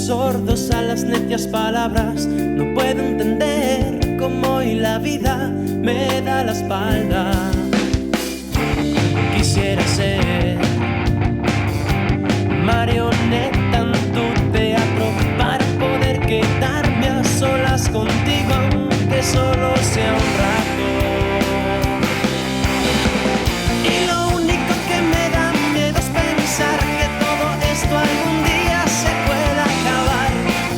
sordos a las necias palabras. No puedo entender cómo hoy la vida me da la espalda. Quisiera ser marioneta en tu teatro para poder quedarme a solas contigo, aunque solo sea un rato. Y lo único que me da miedo es pensar que todo esto algún día se pueda acabar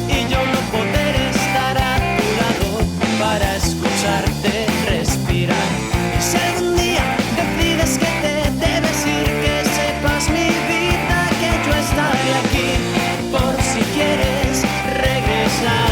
y yo no poder estar a tu lado para escucharte respirar. Y si algún día decides que te debes ir, que sepas mi vida que yo estaré aquí por si quieres regresar.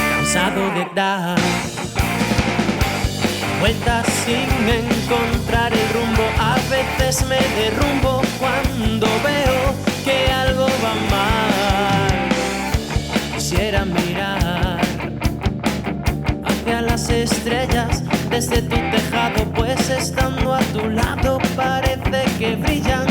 Cansado de dar vueltas sin encontrar el rumbo, a veces me derrumbo cuando veo que algo va mal. Quisiera mirar hacia las estrellas desde tu tejado, pues estando a tu lado parece que brillan